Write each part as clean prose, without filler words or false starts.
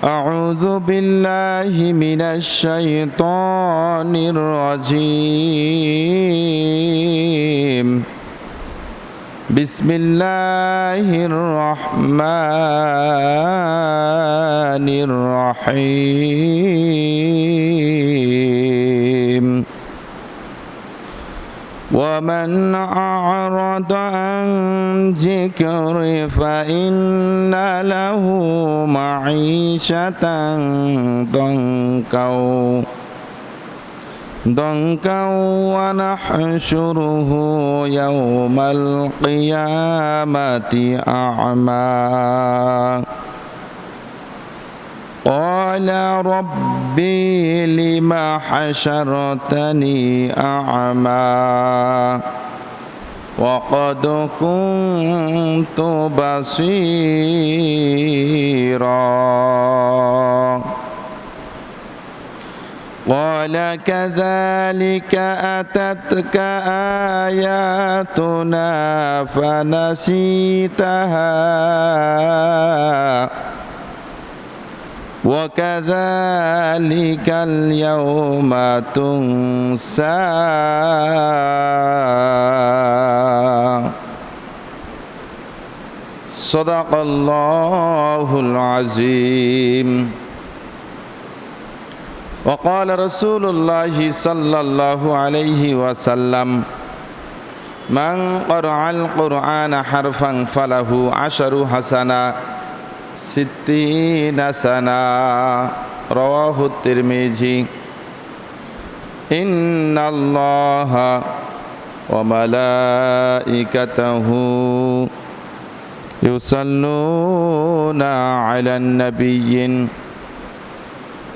أعوذ بالله من الشيطان الرجيم بسم الله الرحمن الرحيم ومن أعرض عن ذكري فإن له معيشة ضنكا ونحشره يوم القيامة أعمى قال ربي لم حشرتني أعمى وقد كنت بصيرا قال كذلك أتتك آياتنا فنسيتها وكذلك اليوم تنسى صدق الله العظيم وقال رسول الله صلى الله عليه وسلم من قرأ القرآن حرفا فله 10 حسنة 60 سنة رواه الترمذي إن الله وملائكته يصلون على النبي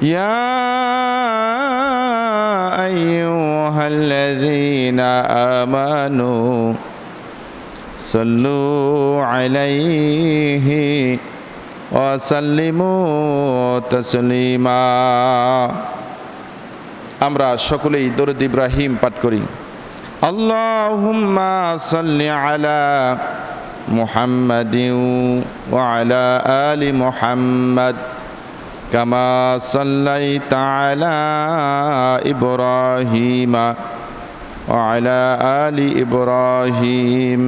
يا أيها الذين آمنوا صلوا عليه وسلموا تسليما আমরা সকলেই দরুদ ইব্রাহিম পাঠ করি আল্লাহুম্মা সাল্লি আলা মুহাম্মাদিন ওয়া আলা আলি মুহাম্মাদ কামা সাল্লাইতা আলা ইব্রাহিমা ওয়া আলা আলি ইব্রাহিম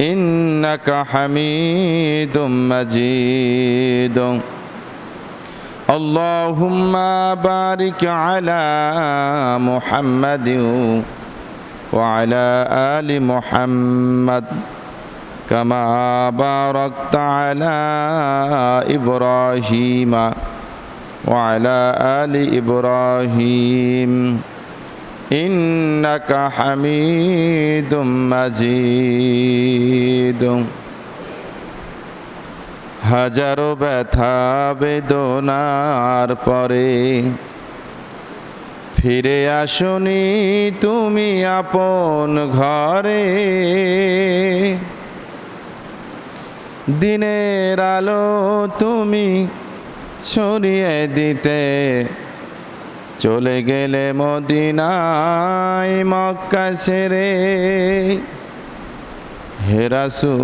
إنك حميد مجيد اللهم بارك على محمد وعلى آل محمد كما باركت على إبراهيم وعلى آل إبراهيم إنك حميد مجيد হাজারো ব্যথা বেদনার পরে ফিরে আসুনি তুমি আপন ঘরে দিনের আলো তুমি ছড়িয়ে দিতে চলে গেলে মদিনায় মক্কা ছেড়ে হে রাসূল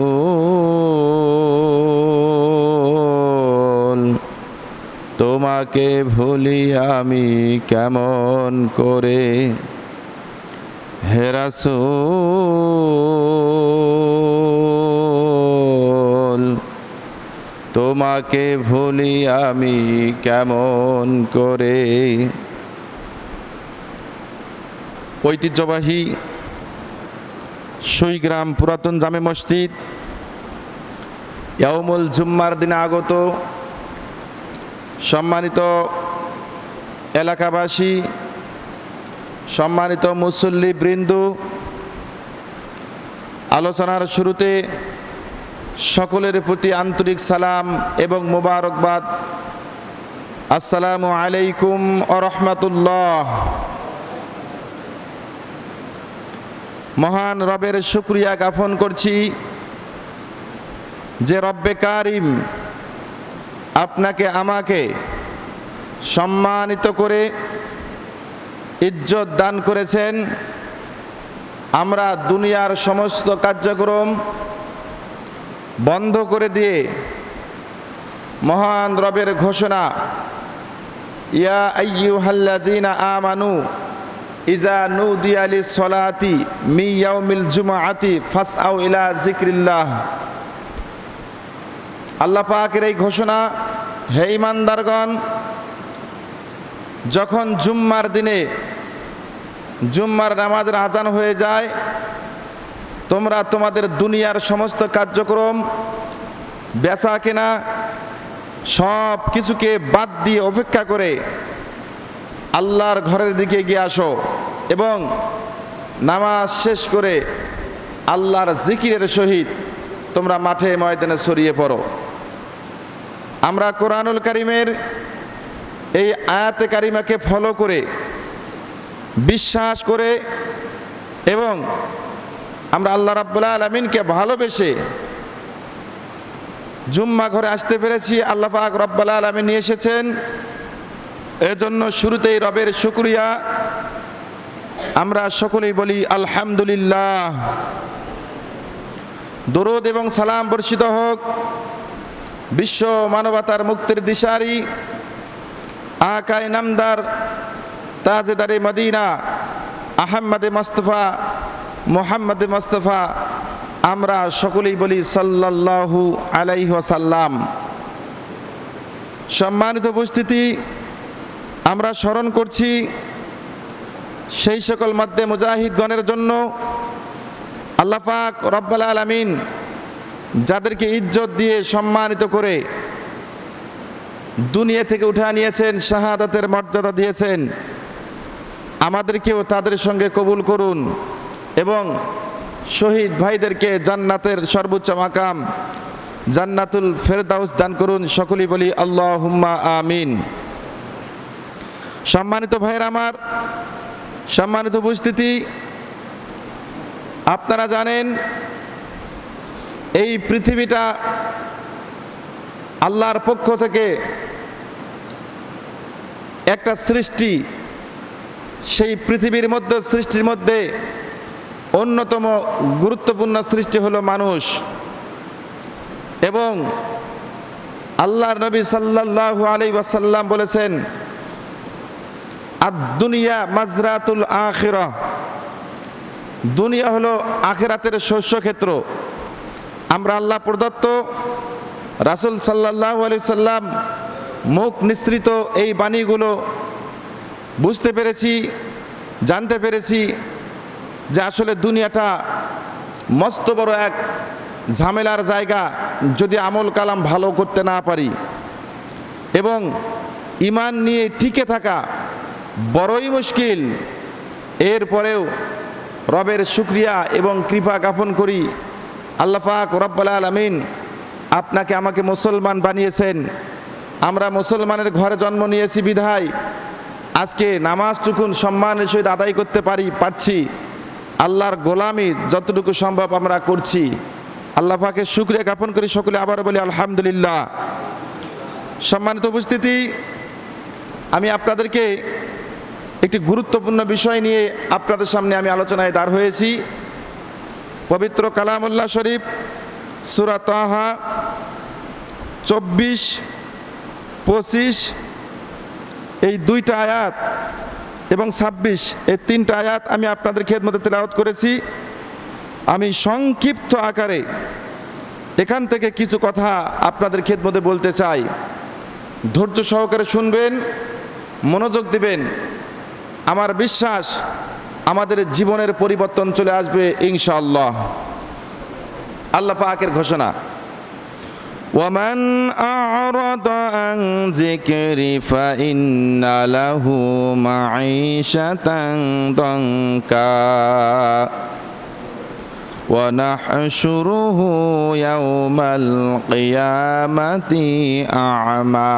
তোমাকে ভুলি আমি কেমন করে হে রাসূল তোমাকে ভুলি আমি কেমন করে ঐতিহ্যবাহী সুইগ্রাম পুরাতন জামে মসজিদ ইয়াউমুল জুম্মার দিনে আগত সম্মানিত এলাকাবাসী সম্মানিত মুসল্লি বৃন্দ আলোচনার শুরুতে সকলের প্রতি আন্তরিক সালাম এবং মোবারকবাদ আসসালামু আলাইকুম ওয়া রাহমাতুল্লাহ মহান রবের শুকরিয়া জ্ঞাপন করছি যে রব্বে কারিম আপনাকে আমাকে সম্মানিত করে ইজ্জত দান করেছেন। আমরা দুনিয়ার সমস্ত কার্যক্রম বন্ধ করে দিয়ে মহান রবের ঘোষণা, ইয়া আইয়ুহাল্লাযীনা আমানু ইযা নুদিয়া লিস-সালাতি মিন ইয়াউমিল জুমআতি ফাসআউ ইলা যিকরিল্লাহ। আল্লাহ পাকের এই ঘোষণা, হে ঈমানদারগণ, যখন জুম্মার দিনে জুম্মার নামাজের আজান হয়ে যায়, তোমরা তোমাদের দুনিয়ার সমস্ত কার্যক্রম, বেচা কেনা সব কিছুকে বাদ দিয়ে অপেক্ষা করে আল্লাহর ঘরের দিকে গিয়ে আসো এবং নামাজ শেষ করে আল্লাহর জিকিরের সহিত তোমরা মাঠে ময়দানে ছড়িয়ে পড়ো। আমরা কোরআনুল কারীমের এই আয়াতে কারিমাকে ফলো করে, বিশ্বাস করে এবং আমরা আল্লাহ রাব্বুল আলামিনকে ভালোবেসে জুম্মা ঘরে আসতে পেরেছি। আল্লাহ পাক রব্বুল আলামিন নিয়ে এসেছেন, এজন্য শুরুতেই রবের শুকরিয়া আমরা সকলেই বলি আলহামদুলিল্লাহ। দরুদ এবং সালাম বর্ষিত হোক বিশ্ব মানবতার মুক্তির দিশারি আকায়ে নামদার তাজেদারে মদিনা আহমদে মুস্তাফা মুহাম্মদে মুস্তাফা, আমরা সকলেই বলি সাল্লাল্লাহু আলাইহি ওয়াসাল্লাম। সম্মানিত উপস্থিতি, আমরা স্মরণ করছি সেই সকল মধ্যে মুজাহিদগণের জন্য আল্লাহ পাক রব্বুল আলামিন যাদেরকে ইজ্জত দিয়ে সম্মানিত করে দুনিয়া থেকে উঠে নিয়েছেন, শাহাদাতের মর্যাদা দিয়েছেন, আমাদেরকেও তাদের সঙ্গে কবুল করুন এবং শহীদ ভাইদেরকে জান্নাতের সর্বোচ্চ মাকাম জান্নাতুল ফেরদাউস দান করুন। সকলেই বলি আল্লাহুম্মা আমিন। সম্মানিত ভাইয়েরা আমার, সম্মানিত উপস্থিতি, আপনারা জানেন এই পৃথিবীটা আল্লাহর পক্ষ থেকে একটা সৃষ্টি। সেই পৃথিবীর মধ্যে, সৃষ্টির মধ্যে অন্যতম গুরুত্বপূর্ণ সৃষ্টি হলো মানুষ। এবং আল্লাহর নবী সাল্লাল্লাহু আলাইহি ওয়াসাল্লাম বলেছেন, আদ-দুনিয়া মাজরাতুল আখিরাহ, দুনিয়া হলো আখিরাতের শস্যক্ষেত্র। আমরা আল্লাহ প্রদত্ত রাসূল সাল্লাল্লাহু আলাইহি সাল্লাম মুখ নিঃসৃত এই বাণীগুলো বুঝতে পেরেছি, জানতে পেরেছি যে আসলে দুনিয়াটা মস্ত বড় এক ঝামেলার জায়গা যদি আমল কালাম ভালো করতে না পারি, এবং ঈমান নিয়ে টিকে থাকা বড়ই মুশকিল। এরপরেও রবের শুকরিয়া এবং কৃপা জ্ঞাপন করি, আল্লাহ পাক রব্বুল আলামিন আপনাকে আমাকে মুসলমান বানিয়েছেন। আমরা মুসলমানের ঘরে জন্ম নিয়েছি বিধায় আজকে নামাজটুকুন সম্মানের সহিত আদায় করতে পারছি। আল্লাহর গোলামি যতটুকু সম্ভব আমরা করছি। আল্লাহ পাকের শুকরিয়া জ্ঞাপন করি, সকলে আবার বলি আলহামদুলিল্লাহ। সম্মানিত উপস্থিতি, আমি আপনাদেরকে একটি গুরুত্বপূর্ণ বিষয় নিয়ে আপনাদের সামনে আমি আলোচনায় দাঁড় হয়েছি। পবিত্র কালামুল্লাহ শরীফ সূরা তাহা 24, 25 এই দুইটা আয়াত এবং 26 এই তিনটা আয়াত আমি আপনাদের খেদমতে তেলাওয়াত করেছি। আমি সংক্ষিপ্ত আকারে এখান থেকে কিছু কথা আপনাদের খেদমতে বলতে চাই। ধৈর্য সহকারে শুনবেন, মনোযোগ দিবেন। আমার বিশ্বাস আমাদের জীবনের পরিবর্তন চলে আসবে ইনশাআল্লাহ। আল্লাহ পাকের ঘোষণা, ওয়ামান আ'রাদা আন যিকরি ফাইন্না লাহু মাঈশাতান দানকা ওয়া নাহশুরুহু ইয়াওমাল কিয়ামাতি আ'মা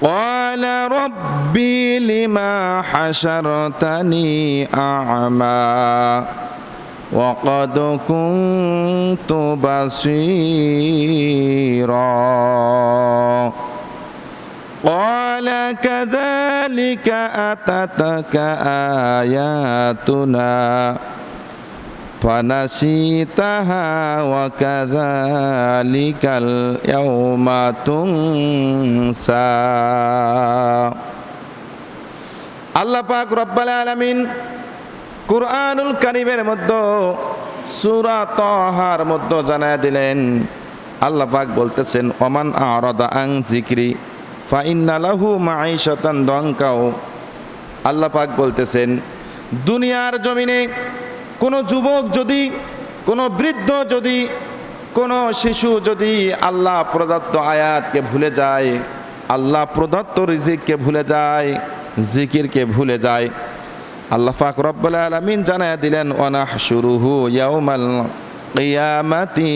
قال ربي لما حشرتني أعمى وقد كنت بصيرا قال كذلك أتتك آياتنا ফানাসিতাহা ওয়া কাযালিকাল ইয়াউমা তুনসা। আল্লাহ পাক রব্বুল আলামিন কুরআনুল কারীমের মধ্যে সূরা তাহার মধ্যে জানায় দিলেন, আল্লাহ পাক বলতেছেন ওমান আরাদা আন যিকরি ফাইন্না লাহু মাঈশাতান দানকা। আল্লাহ পাক বলতেছেন দুনিয়ার জমিনে কোনো যুবক যদি, কোনো বৃদ্ধ যদি, কোনো শিশু যদি আল্লাহ প্রদত্ত আয়াতকে ভুলে যায়, আল্লাহ প্রদত্ত রিজিককে ভুলে যায়, জিকিরকে ভুলে যায়, আল্লাহ পাক রব্বুল আলামিন জানায়া দিলেন ওয়া নাহশুরুহু ইয়াউমাল কিয়ামাতি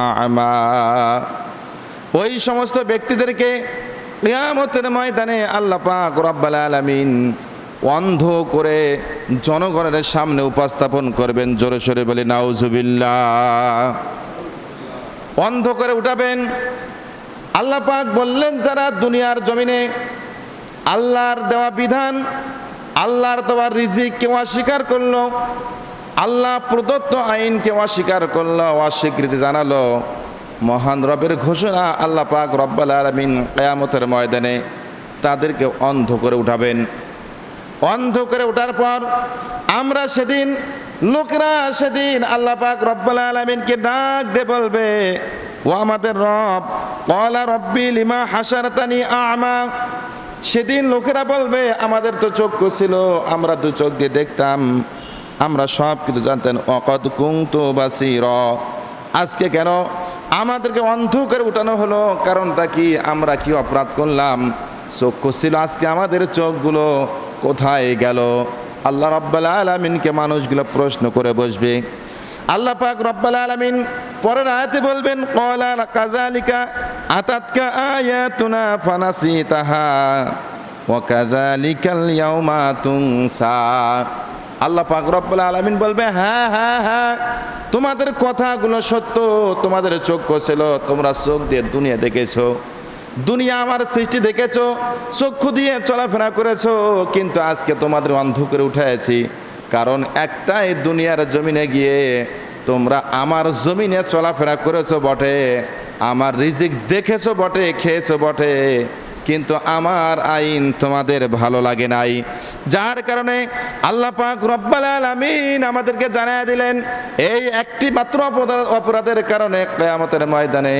আ'মা। ওই সমস্ত ব্যক্তিদেরকে কিয়ামতের ময়দানে আল্লাহ পাক রব্বুল আলামিন অন্ধ করে জনগণের সামনে উপস্থাপন করবেন। জোরে সোরে বলি নাউজুবিল্লাহ। অন্ধ করে উঠাবেন। আল্লাহ পাক বললেন যারা দুনিয়ার জমিনে আল্লাহর দেওয়া বিধান, আল্লাহর দেওয়া রিজিককে অস্বীকার করলো, আল্লাহ প্রদত্ত আইনকে অস্বীকার করলো, অস্বীকৃতি জানালো, মহান রবের ঘোষণা আল্লাহ পাক রব্বুল আলামিন কিয়ামতের ময়দানে তাদেরকে অন্ধ করে উঠাবেন। অন্ধ করে ওঠার পর আমরা সেদিন, লোকেরা সেদিন আল্লাহ পাক রব্বুল আলামিনকে ডাক দিয়ে বলবে ও আমাদের রব, ক্বালা রব্বি লিমা হাশারতানি আ'মা। সেদিন লোকেরা বলবে আমাদের তো চক্ষু ছিল, আমরা দু চোখ দিয়ে দেখতাম, আমরা সব কিছু জানতেন, ওয়াকাদ কুনতু বাসীরা। আজকে কেন আমাদেরকে অন্ধ করে উঠানো হলো? কারণটা কি? আমরা কি অপরাধ করলাম? চক্ষু ছিল, আজকে আমাদের চোখগুলো কোথায় গেল? আল্লাহ রাব্বুল আলামিনকে মানুষগুলো প্রশ্ন করে বসবে। আল্লাহ পাক রব্বুল আলামিন পরের আয়াতে বলবেন ক্বালা কাযালিকা আতাতকা আয়াতুনা ফানাসিতাহা ওয়া কাযালিকাল ইয়াউমা তুনসা। আল্লাহ পাক রব্বুল আলামিন বলবে হ্যাঁ হ্যাঁ হ্যাঁ, তোমাদের কথাগুলো সত্য, তোমাদের চক্ষু ছিল, তোমরা চোখ দিয়ে দুনিয়া দেখেছো, দুনিয়া আমার সৃষ্টি দেখেছো, চক্ষু দিয়ে চলাফেরা করেছো, কিন্তু আজকে তোমাদের অন্ধ করে উঠাইছি। কারণ একটাই, দুনিয়ার জমিনে গিয়ে তোমরা আমার জমিনে চলাফেরা করেছো বটে, আমার রিজিক দেখেছো বটে, খেয়েছো বটে, কিন্তু আমার আইন তোমাদের ভালো লাগে নাই। যার কারণে আল্লাহ পাক রব্বুল আলামিন আমাদেরকে জানায় দিলেন এই একটি মাত্র অপরাধের কারণে কিয়ামতের ময়দানে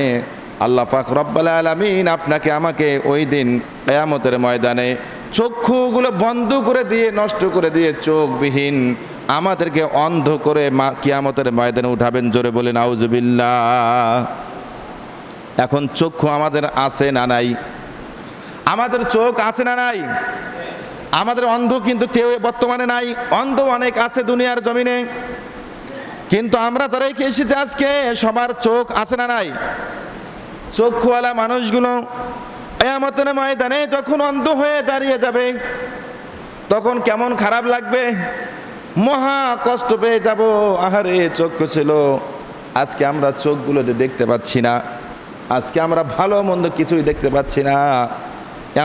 আল্লাহ পাক রব্বুল আলামিন আপনাকে আমাকে ওই দিন কিয়ামতের ময়দানে চক্ষুগুলো বন্ধ করে দিয়ে, নষ্ট করে দিয়ে, চোখবিহীন আমাদেরকে অন্ধ করে কিয়ামতের ময়দানে উঠাবেন। জোরে বলে নাউজুবিল্লাহ। এখন চক্ষু আমাদের আছে না নাই? আমাদের চোখ আছে না নাই? আমাদের অন্ধ কিন্তু কেউ বর্তমানে নাই, অন্ধ অনেক আছে দুনিয়ার জমিনে, কিন্তু আমরা তারাই কে এসেছি আজকে সবার চোখ আছে না নাই? চক্ষুওয়ালা মানুষগুলো কিয়ামতের ময়দানে যখন অন্ধ হয়ে দাঁড়িয়ে যাবে তখন কেমন খারাপ লাগবে, মহা কষ্ট পেয়ে যাব। আহারে চক্ষু ছিল, আজকে আমরা চোখগুলোতে দেখতে পাচ্ছি না, আজকে আমরা ভালো মন্দ কিছুই দেখতে পাচ্ছি না,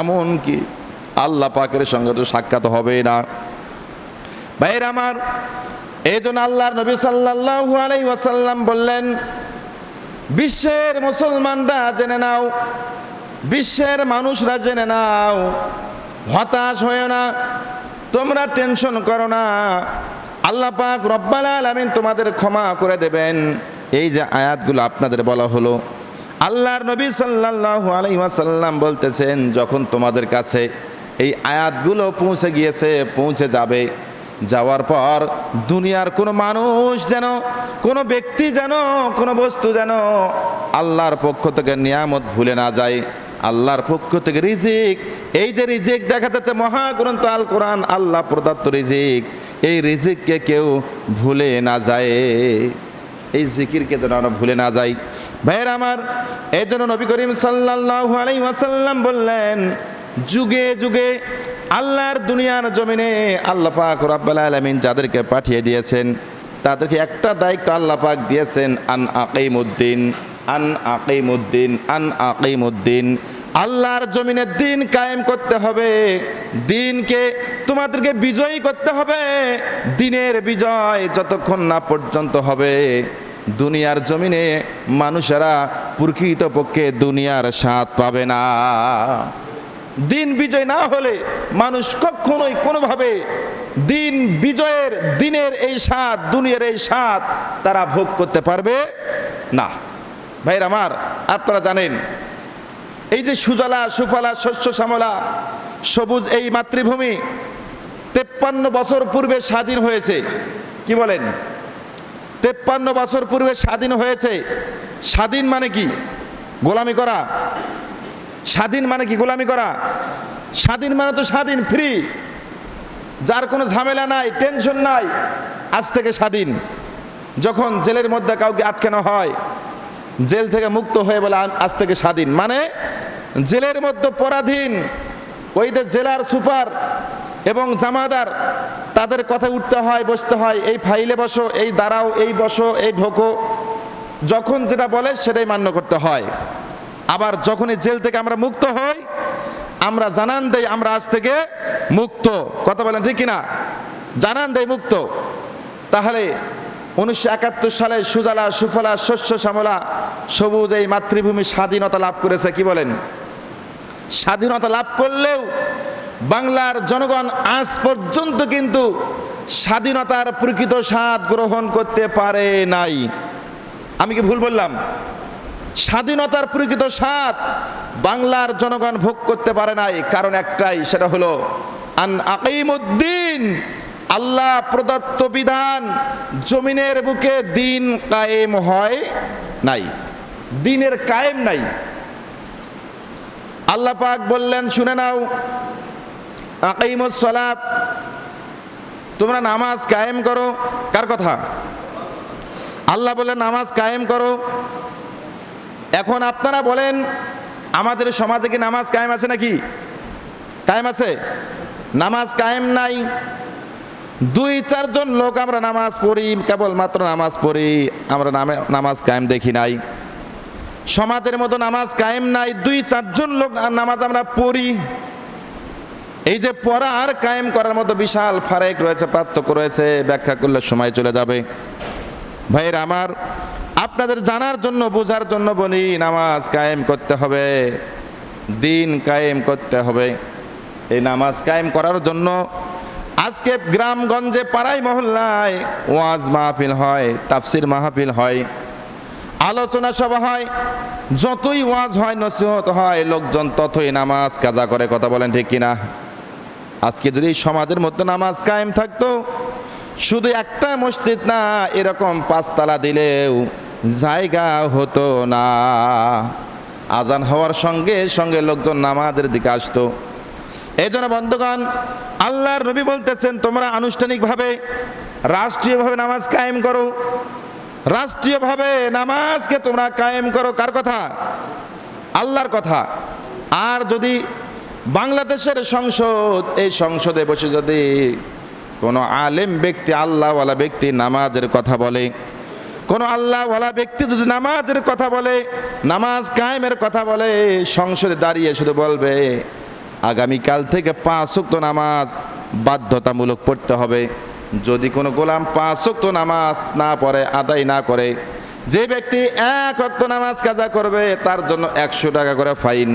এমন কি আল্লাহ পাকের সঙ্গে তো সাক্ষাৎ হবে না। ভাইরা আমার, এই জন্য আল্লাহর নবী সাল্লাল্লাহু আলাইহি ওয়াসাল্লাম বললেন বিশ্বের মুসলমানরা জেনে নাও, বিশ্বের মানুষরা জেনে নাও, হতাশ হয়েও না, তোমরা টেনশন করো না, আল্লাহ পাক রব্বুল আলামিন তোমাদের ক্ষমা করে দেবেন। এই যে আয়াতগুলো আপনাদের বলা হলো, আল্লাহর নবী সাল্লাল্লাহু আলাইহি ওয়াসাল্লাম বলতেছেন যখন তোমাদের কাছে এই আয়াতগুলো পৌঁছে গিয়েছে, পৌঁছে যাবে, যাওয়ার পর দুনিয়ার কোনো মানুষ যেন, কোনো ব্যক্তি যেন, কোনো বস্তু যেন আল্লাহর পক্ষ থেকে নিয়ামত ভুলে না যায়, আল্লাহর পক্ষ থেকে রিজিক, এই যে রিজিক দেখা যাচ্ছে মহাগ্রন্থ আল কোরআন, আল্লাহ প্রদত্ত রিজিক, এই রিজিককে কেউ ভুলে না যায়, এই জিকিরকে যেন আমরা ভুলে না যাই। ভাইয়েরা আমার, এই জন্য নবী করিম সাল্লাল্লাহু আলাইহি ওয়াসাল্লাম বললেন যুগে যুগে আল্লাহর দুনিয়ার জমিনে আল্লাহ পাক রব্বুল আলামিন যাদেরকে পাঠিয়ে দিয়েছেন তাদেরকে একটা দায়িত্ব আল্লাহ পাক দিয়েছেন, আন আকিমুদ্দিন, আন আকিমুদ্দিন, আন আকিমুদ্দিন, আল্লাহর জমিনে দিন কায়েম করতে হবে, দিনকে তোমাদেরকে বিজয়ী করতে হবে। দিনের বিজয় যতক্ষণ না পর্যন্ত হবে, দুনিয়ার জমিনে মানুষেরা প্রকৃতপক্ষে দুনিয়ার স্বাদ পাবে না। দিন বিজয় না হলে মানুষ কখনোই কোনোভাবে দিন বিজয়ের দিনের এই স্বাদ, দুনিয়ার এই স্বাদ তারা ভোগ করতে পারবে না। ভাইরা আমার, আপনারা জানেন এই যে সুজলা সুফলা শস্য শ্যামলা সবুজ এই মাতৃভূমি 53 বছর পূর্বে স্বাধীন হয়েছে। কি বলেন? 53 বছর পূর্বে স্বাধীন হয়েছে। স্বাধীন মানে কি? গোলামি করা। স্বাধীন মানে কি? গোলামি করা। স্বাধীন মানে তো স্বাধীন, ফ্রি, যার কোনো ঝামেলা নাই, টেনশন নাই, আজ থেকে স্বাধীন। যখন জেলের মধ্যে কাউকে আটকানো হয়, জেল থেকে মুক্ত হয়ে বলে আজ থেকে স্বাধীন, মানে জেলের মধ্যে পরাধীন ওই যে জেলার সুপার এবং জামাদার, তাদের কথা উঠতে হয়, বসতে হয়, এই ফাইলে বসো, এই দাঁড়াও, এই বসো, এই ঢোকো, যখন যেটা বলে সেটাই মান্য করতে হয়। আবার যখনই জেল থেকে আমরা মুক্ত হই, আমরা জানান দেই আমরা আজ থেকে মুক্ত। কথা বলেন ঠিক কিনা? জানান দেই মুক্ত। তাহলে 1971 সালে সুজলা সুফলা শস্য শ্যামলা সবুজ এই মাতৃভূমি স্বাধীনতা লাভ করেছে। কি বলেন? স্বাধীনতা লাভ করলেও বাংলার জনগণ আজ পর্যন্ত কিন্তু স্বাধীনতার প্রকৃত স্বাদ গ্রহণ করতে পারে নাই। আমি কি ভুল বললাম? স্বাধীনতার প্রকৃত স্বাদ বাংলার জনগণ ভোগ করতে পারে নাই। কারণ একটাই, সেটা হলো আন আকিমুদ্দিন, আল্লাহ প্রদত্ত বিধান জমিনের বুকে দিন কায়েম হয় নাই, দিনের কায়েম নাই। আল্লাহ পাক বললেন, শুনে নাও, আকিমুস সালাত, তোমরা নামাজ কায়েম করো। কার কথা? আল্লাহ বললেন নামাজ কায়েম করো। এখন আপনারা বলেন, আমাদের সমাজে কি নামাজ কায়েম আছে নাকি? কায়েম আছে? নামাজ কায়েম নাই। 2-4 জন লোক আমরা নামাজ পড়ি, কেবলমাত্র নামাজ পড়ি, আমরা নামাজ কায়েম দেখি নাই। সমাজের মতো নামাজ কায়েম নাই, 2-4 জন লোক নামাজ আমরা পড়ি। এই যে পড়া আর কায়েম করার মতো বিশাল ফারাক রয়েছে, পার্থক্য রয়েছে, ব্যাখ্যা করলে সময় চলে যাবে। ভাইয়েরা আমার, আপনাদের জানার জন্য, বোঝার জন্য বলি, নামাজ কায়েম করতে হবে, দিন কায়েম করতে হবে। এই নামাজ কায়েম করার জন্য আজকে গ্রামগঞ্জে পাড়ায় মহল্লায় ওয়াজ মাহফিল হয়, তাফসির মাহফিল হয়, আলোচনা সভা হয়। যতই ওয়াজ হয়, নসিহত হয়, লোকজন ততই নামাজ কাজা করে। কথা বলেন ঠিক কিনা? আজকে যদি সমাজের মধ্যে নামাজ কায়েম থাকতো, শুধু একটা মসজিদ না, এরকম 5 তালা দিলেও জায়গা হতো না। আজান হওয়ার সঙ্গে সঙ্গে লোকজন নামাজের দিকে আসতো। এই জন্য বন্ধুগণ, আল্লাহর নবী বলতেছেন, তোমরা আনুষ্ঠানিকভাবে রাষ্ট্রীয়ভাবে নামাজ কায়েম করো, রাষ্ট্রীয়ভাবে নামাজকে তোমরা কায়েম করো। কার কথা? আল্লাহর কথা। আর যদি বাংলাদেশের সংসদ, এই সংসদে বসে যদি কোনো আলেম ব্যক্তি, আল্লাহওয়ালা ব্যক্তি নামাজের কথা বলে, কোনো আল্লাহওয়ালা ব্যক্তি যদি নামাজের কথা বলে, নামাজ কায়েমের কথা বলে, সংসদে দাঁড়িয়ে শুধু বলবে আগামীকাল থেকে 5 ওয়াক্ত নামাজ বাধ্যতামূলক পড়তে হবে। যদি কোনো গোলাম 5 ওয়াক্ত নামাজ না পড়ে, আদায় না করে, যে ব্যক্তি 1 ওয়াক্ত নামাজ কাজা করবে তার জন্য 100 টাকা করে ফাইন।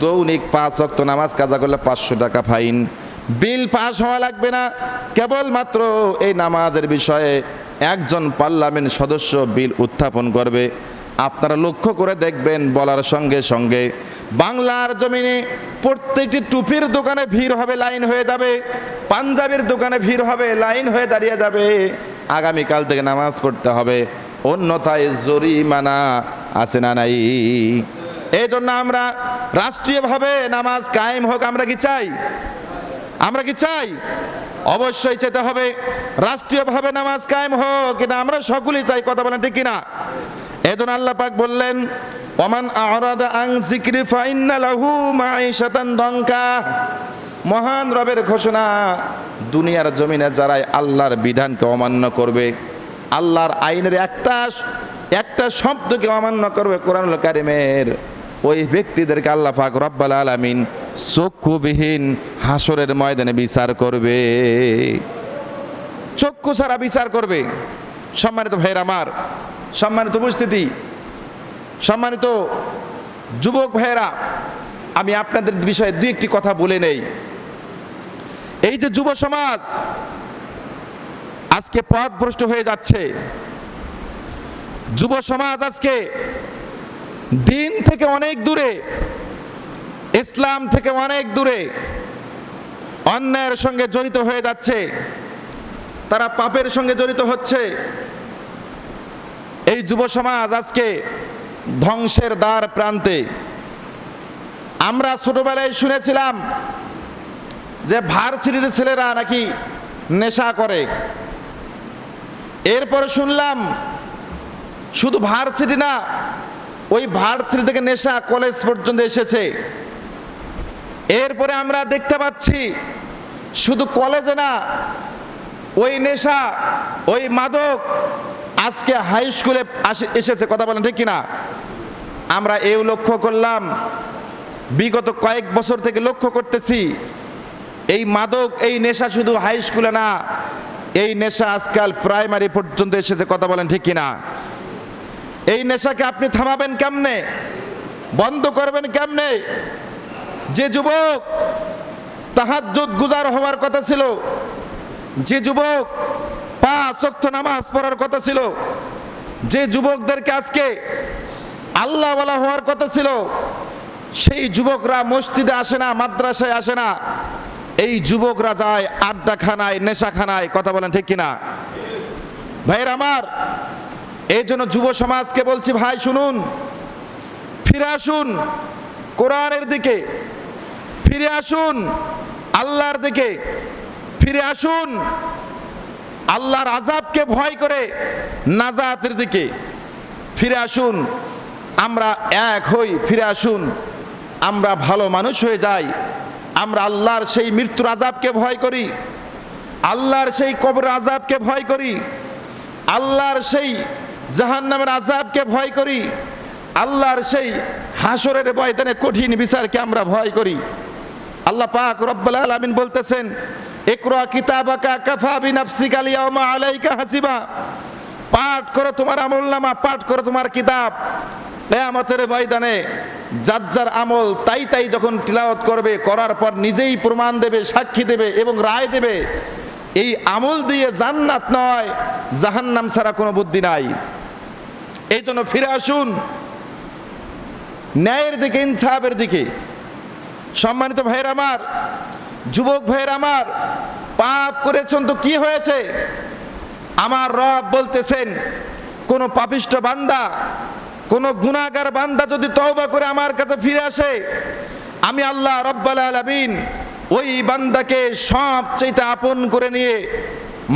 দৈনিক 5 ওয়াক্ত নামাজ কাজা করলে 500 টাকা ফাইন। বিল পাস হওয়া লাগবে না, কেবলমাত্র এই নামাজের বিষয়ে একজন পার্লামেন্ট সদস্য বিল উত্থাপন করবে। আপনারা লক্ষ্য করে দেখবেন, বলার সঙ্গে সঙ্গে বাংলার জমিনে প্রত্যেকটি টুপির দোকানে ভিড় হবে, লাইন হয়ে যাবে, পাঞ্জাবির দোকানে ভিড় হবে, লাইন হয়ে দাঁড়িয়ে যাবে। আগামীকাল থেকে নামাজ পড়তে হবে, অন্যথায় জরিমানা আছে না নাই? এই জন্য আমরা রাষ্ট্রীয়ভাবে নামাজ কায়েম হোক। আমরা কি চাই? আমরা কি চাই? অবশ্যই চাইতে হবে রাষ্ট্রীয়ভাবে নামাজ কায়েম হোক, এটা আমরা সকলেই চাই। কথা বলেন ঠিক কিনা? এজন্য আল্লাহ পাক বললেন, ওমান আ'রাদা আন যিকরি ফাইন্না লাহু মাঈশাতান দনকা। মহান রবের ঘোষণা, দুনিয়ার জমিনে যারাই আল্লাহর বিধানকে অমান্য করবে, আল্লাহর আইনের একটা শব্দকে অমান্য করবে, কোরআনুল কারীমের, ওই ব্যক্তিদেরকে আল্লাহ পাক রব্বুল আলামিন চক্ষুবিহীন হাসরের ময়দানে বিচার করবে, চক্ষু ছাড়া বিচার করবে। সম্মানিত ভাইয়ের আমার, সম্মানিত উপস্থিতি, সম্মানিত যুবক ভাইয়েরা, আমি আপনাদের বিষয়ে দুই একটি কথা বলে নেই। এই যে যুব সমাজ আজকে পথভ্রষ্ট হয়ে যাচ্ছে, যুব সমাজ আজকে দিন থেকে অনেক দূরে, ইসলাম থেকে অনেক দূরে, অন্যায়ের সঙ্গে জড়িত হয়ে যাচ্ছে, তারা পাপের সঙ্গে জড়িত হচ্ছে। এই যুব সমাজ আজকে ধ্বংসের দ্বার প্রান্তে। আমরা ছোটবেলায় শুনেছিলাম যে ভার্সিটির ছেলেরা নাকি নেশা করে, এরপরে শুনলাম শুধু ভার্সিটি না, ওই ভার্সিটি থেকে নেশা কলেজ পর্যন্ত এসেছে। এরপরে আমরা দেখতে পাচ্ছি শুধু কলেজে না, ওই নেশা, ওই মাদক আজকে হাই স্কুলে এসেছে। কথা বলেন ঠিক কিনা? আমরা এও লক্ষ্য করলাম, বিগত কয়েক বছর থেকে লক্ষ্য করতেছি এই মাদক, এই নেশা শুধু হাই স্কুলে না, এই নেশা আজকাল প্রাইমারি পর্যন্ত এসেছে। কথা বলেন ঠিক কিনা? এই নেশাকে আপনি থামাবেন কেমনে, বন্ধ করবেন কেমনে? যে যুবক তাহাজ্জুদ গুজার হওয়ার কথা ছিল, যে যুবক 5 ওয়াক্ত নামাজ পড়ার কথা ছিল, যে যুবকদেরকে আজকে আল্লাহওয়ালা হওয়ার কথা ছিল, সেই যুবকরা মসজিদে আসে না, মাদ্রাসায় আসে না, এই যুবকরা যায় আড্ডাখানায়, নেশাখানায়। কথা বলেন ঠিক কিনা? ভাইয়ের আমার, এই জন্য যুব সমাজকে বলছি, ভাই শুনুন, ফিরে আসুন কোরআনের দিকে, ফিরে আসুন আল্লাহর দিকে, ফিরে আসুন আল্লাহর আযাবকে ভয় করে নাজাতের দিকে, ফিরে আসুন আমরা এক হই, ফিরে আসুন আমরা ভালো মানুষ হয়ে যাই। আমরা আল্লাহর সেই মৃত্যুর আযাবকে ভয় করি, আল্লাহর সেই কবর আযাবকে ভয় করি, আল্লাহর সেই জাহান্নামের আযাবকে ভয় করি, আল্লাহর সেই হাসরের ময়দানে কঠিন বিচারকে আমরা ভয় করি। আল্লাহ পাক রব্বুল আলামিন বলতেছেন, ইকরা কিতাবাকা কাফা বিনাফসিকা আল-ইয়াওমা আলাইকা হাসিবা, পাঠ করো তোমার আমলনামা, পাঠ করো তোমার কিতাব। কিয়ামতের ময়দানে যার যার আমল তাই তাই যখন তিলাওয়াত করবে, করার পর নিজেই প্রমাণ দেবে, সাক্ষী দেবে এবং রায় দেবে, এই আমল দিয়ে জান্নাত নয় জাহান্নাম ছাড়া কোনো বুদ্ধি নাই। এই জন্য ফিরে আসুন ন্যায়ের দিকে, ইনসাফের দিকে। সম্মানিত ভাইয়ের আমার, যুবক ভাইয়ের আমার, পাপ করেছেন তো কি হয়েছে? আমার রব বলতেছেন, কোন পাপিষ্ঠ বান্দা, কোন গুনাহগার বান্দা যদি তওবা করে আমার কাছে ফিরে আসে, আমি আল্লাহ রব্বুল আলামিন ওই বান্দাকে সবচেয়ে আপন করে নিয়ে,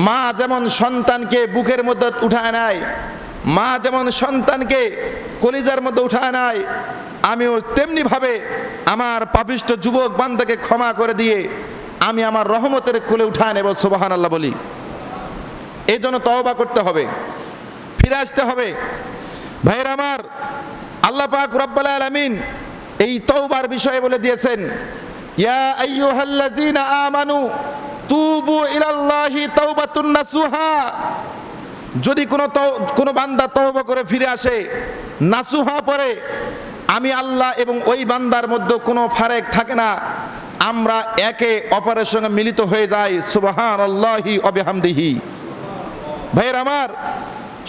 মা যেমন সন্তানকে বুকের মধ্যে উঠায় নেয়, মা যেমন সন্তানকে কলিজার মধ্যে উঠায় নেয়, আমিও তেমনি ভাবে আমার পাপিষ্ঠ যুবক বান্দাকে ক্ষমা করে দিয়ে আমি আমার রহমতের কোলে উঠায় নেব। সুবহানাল্লাহ বলি। এই জন্য তওবা করতে হবে, ফিরে আসতে হবে। ভাইয়ের আমার, আল্লাহ পাক রব্বুল আলামিন এই তওবার বিষয়ে বলে দিয়েছেন, ইয়া আইয়ুহাল্লাযীনা আমানু তুবু ইলাল্লাহি তাওবাতুন নাসুহা। যদি কোনো বান্দা তওবা করে ফিরে আসে, নাসুহা পরে, আমি আল্লাহ এবং ওই বান্দার মধ্যে কোনো ফারাক থাকে না, আমরা একে অপরের সঙ্গে মিলিত হয়ে যাই। সুবহানাল্লাহি ওয়া বিহামদিহি। ভাইয়ের আমার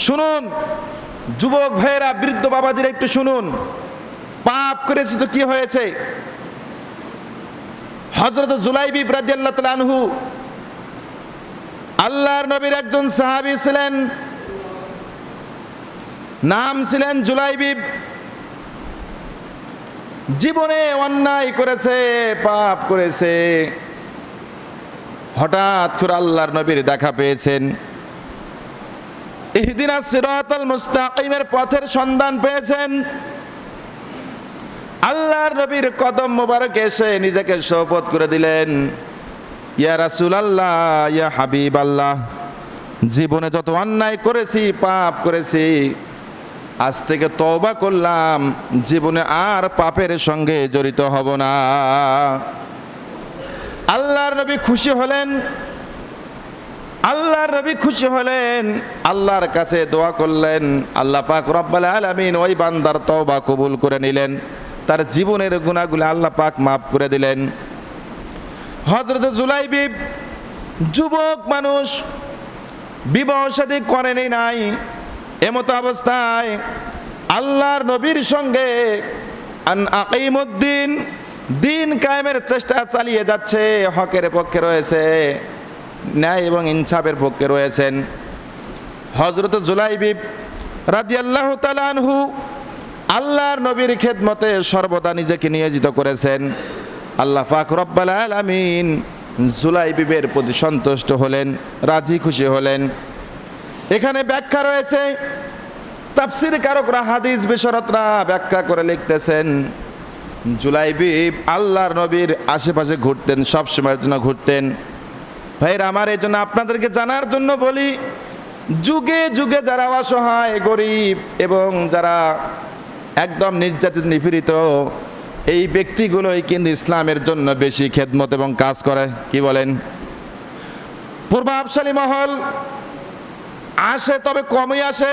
শুনুন, যুবক ভাইয়েরা, বৃদ্ধ বাবাজিরা একটু শুনুন, পাপ করেছে তো কি হয়েছে? হযরত জুলাইবিব রাদিয়াল্লাহু তাআলা আনহু আল্লাহর নবীর একজন সাহাবী ছিলেন, নাম ছিলেন জুলাইবিব। জীবনে অন্যায় করেছে, পাপ করেছে, হঠাৎ করে আল্লাহর নবীর দেখা পেয়েছেন, ইহদিনাস সিরাতাল মুস্তাকিমের পথের সন্ধান পেয়েছেন। আল্লাহর নবীর কদম মোবারকে এসে নিজেকে শপথ করে দিলেন, ইয়া রাসূলুল্লাহ, ইয়া হাবিবাল্লাহ, জীবনে যত অন্যায় করেছি, পাপ করেছি, আজ থেকে তওবা করলাম, জীবনে আর পাপের সঙ্গে জড়িত হব না। আল্লাহর নবী খুশি হলেন, আল্লাহর নবী খুশি হলেন, আল্লাহর কাছে দোয়া করলেন। আল্লাহ পাক রব্বুল আলামিন ওই বান্দার তওবা কবুল করে নিলেন, তার জীবনের গুনাহগুলো আল্লাহ পাক মাফ করে দিলেন। হযরত জুলাইবিব যুবক মানুষ, বিবাহ শাদী করেনি নাই, এমত অবস্থায় আল্লাহর নবীর সঙ্গে আন আকিমুদ্দিন, দিন কায়েমের চেষ্টা চালিয়ে যাচ্ছে, হকের পক্ষে রয়েছে, ন্যায় এবং ইনসাফের পক্ষে রয়েছেন। হযরত জুলাইবিব রাদিয়াল্লাহু তাআলা আনহু আল্লাহর নবীর খেদমতে সর্বদা নিজেকে নিয়োজিত করেছেন। আল্লাহ পাক রব্বুল আলামিন জুলাইবিবের প্রতি সন্তুষ্ট হলেন, রাজি খুশি হলেন। এখানে ব্যাখ্যা রয়েছে, তাফসীর কারকরা, হাদিস বিশারদরা ব্যাখ্যা করে লিখতেছেন, জুলাইবিব আল্লাহর নবীর আশেপাশে ঘুরতেন, সব সময়ের জন্য ঘুরতেন। ভাইরা আমার, এই জন্য আপনাদেরকে জানার জন্য বলি, যুগে যুগে যারা অসহায়, গরিব এবং যারা একদম নির্যাতিত, নিপীড়িত, এই ব্যক্তিগুলোই কিন্তু ইসলামের জন্য বেশি খেদমত এবং কাজ করে। কি বলেন? প্রভাবশালী মহল আসে, তবে কমই আসে,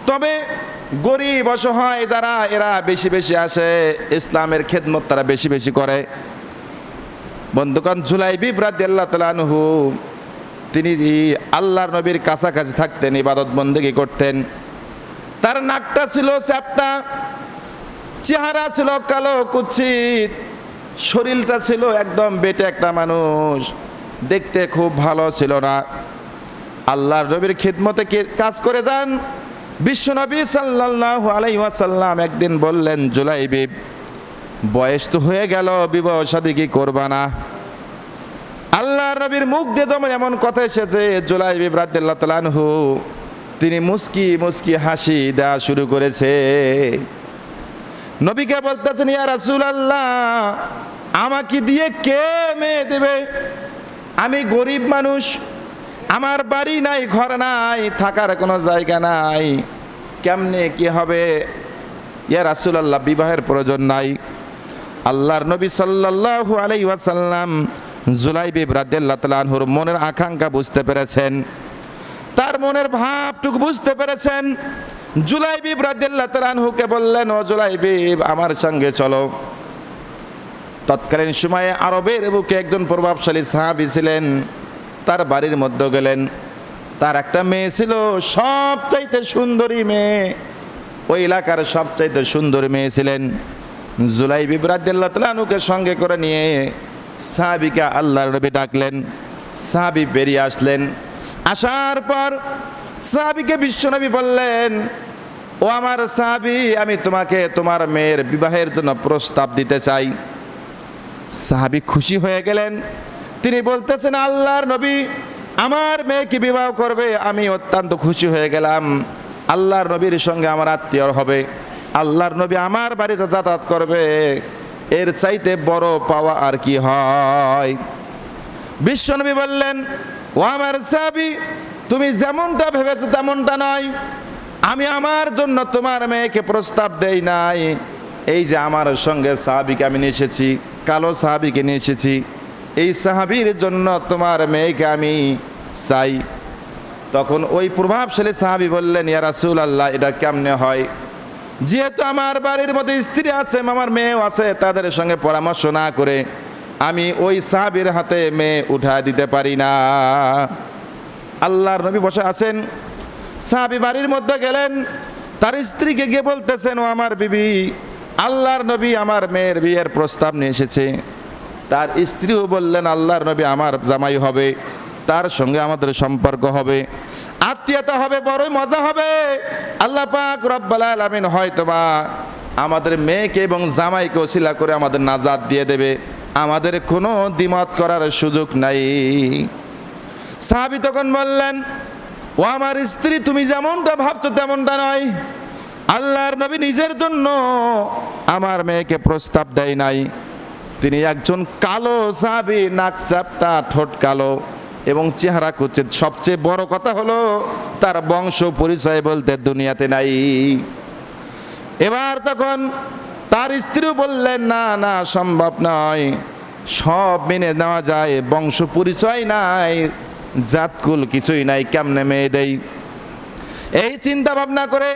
তবে গরিব অসহায় যারা, এরা বেশি বেশি আসে, ইসলামের খেদমত তারা বেশি বেশি করে। বন্ধুগণ, জুলাইবিব রাদিয়াল্লাহু তাআলা আনহু তিনি আল্লাহর নবীর কাছাকাছি থাকতেন, ইবাদত বন্দেগী করতেন। তার নাকটা ছিল চ্যাপ্টা, চেহারা ছিল কালো কুৎসিত, শরীরটা ছিল একদম বেটে একটা মানুষ, দেখতে খুব ভালো ছিল না। আল্লাহর নবীর খিদমতে কাজ করে যান। বিশ্বনবী সাল্লাল্লাহু আলাইহি ওয়াসাল্লাম একদিন বললেন, জুলাইবিব, বয়স তো হয়ে গেল, বিবাহ শাদী কি করবা না? আল্লাহর নবীর মুখ দিয়ে যেমন এমন কথা এসেছে, জুলাইবিব রাদিয়াল্লাহু তাআলা আনহু তিনি মুস্কি মুস্কি হাসি দেওয়া শুরু করেছে। নবীকে বলতেছেন, ইয়া রাসূলুল্লাহ, আমাকে দিয়ে কে মেয়ে দেবে? আমি গরিব মানুষ, আমার বাড়ি নাই, ঘর নাই, থাকার কোনো জায়গা নাই, কেমনে কি হবে? ইয়া রাসূলুল্লাহ, বিবাহের প্রয়োজন নাই। আল্লাহর নবী সাল্লাল্লাহু আলাইহি ওয়াসাল্লাম জুলাইবিব রাদিয়াল্লাহু তাআলা আনহুর মনের আকাঙ্ক্ষা বুঝতে পেরেছেন, তার মনের ভাবটুকু বুঝতে পেরেছেন। জুলাইবিব রাদিয়াল্লাহু তাআলা আনহুকে বললেন, ও জুলাইবিব, আমার সঙ্গে চলো। তৎকালীন সময়ে আরবের বুকে একজন প্রভাবশালী সাহাবী ছিলেন, তার বাড়ির মধ্যে গেলেন। তার একটা মেয়ে ছিল, সবচাইতে সুন্দরী মেয়ে, ওই এলাকার সবচাইতে সুন্দরী মেয়ে ছিলেন। জুলাইবিব রাদিয়াল্লাহু তাআলা আনহুকে সঙ্গে করে নিয়ে সাহাবীকে আল্লাহর নবী ডাকলেন। সাহাবী বেরিয়ে আসলেন। আসার পর সাহাবীকে বিশ্বনবী বললেন, ও আমার সাহাবী, আমি তোমাকে তোমার মেয়ের বিবাহের জন্য প্রস্তাব দিতে চাই। সাহাবী খুশি হয়ে গেলেন। তিনি বলতেছেন, আল্লাহর নবী আমার মেয়েকে বিবাহ করবে, আমি অত্যন্ত খুশি হয়ে গেলাম। আল্লাহর নবীর সঙ্গে আমার আত্মীয় হবে, আল্লাহর নবী আমার বাড়িতে যাতায়াত করবে, এর চাইতে বড় পাওয়া আর কি হয়? বিশ্বনবী বললেন, ও আমার সাহাবী, তুমি যেমনটা ভেবেছো তেমনটা নয়। আমি আমার জন্য তোমার মেয়েকে প্রস্তাব দেই নাই। এই যে আমার সঙ্গে সাহাবীকে আমি নিয়ে এসেছি, কালো সাহাবীকে নিয়ে এসেছি, এই সাহাবীর জন্য তোমার মেয়েকে আমি চাই। তখন ওই প্রভাবশালী সাহাবী বললেন, ইয়া রাসূলুল্লাহ, এটা কেমনে হয়? যেহেতু আমার বাড়ির মধ্যে স্ত্রী আছে, আমার মেয়েও আছে, তাদের সঙ্গে পরামর্শ না করে আমি ওই সাহাবীর হাতে মেয়ে উঠা দিতে পারি না। আল্লাহর নবী বসে আছেন, সাহাবী বাড়ির মধ্যে গেলেন, তার স্ত্রীকে গিয়ে বলতেছেন, ও আমার বিবি, আল্লাহর নবী আমার মেয়ের বিয়ের প্রস্তাব নিয়ে এসেছে। তার স্ত্রীও বললেন, আল্লাহর নবী আমার জামাই হবে, তার সঙ্গে আমাদের সম্পর্ক হবে, আত্মীয়তা হবে, বড়ই মজা হবে। আল্লাহ পাক রব্বুল আলামিন হয়তোবা আমাদের মেয়েকে এবং জামাইকে ওসিলা করে আমাদের নাজাত দিয়ে দেবে, আমাদের কোনো দ্বিমত করার সুযোগ নাই। সাহাবী তখন বললেন, ও আমার স্ত্রী, তুমি যেমনটা ভাবছো তেমনটা নয়। আল্লাহর নবী নিজের জন্য আমার মেয়েকে প্রস্তাব দেয় নাই। তিনি একজন কালো সাহাবী, নাক চাপটা, ঠোঁট কালো, এবং চেহারা কুৎসিত। সবচেয়ে বড় কথা হলো তার বংশ পরিচয় বলতে দুনিয়াতে নাই। এবার তখন তার স্ত্রীও বললেন, না না, সম্ভব নয়, সব মেনে নেওয়া যায়, বংশ পরিচয় নাই, জাতকুল কিছুই নাই, কেমনে মেয়ে দেই। এই চিন্তা ভাবনা করে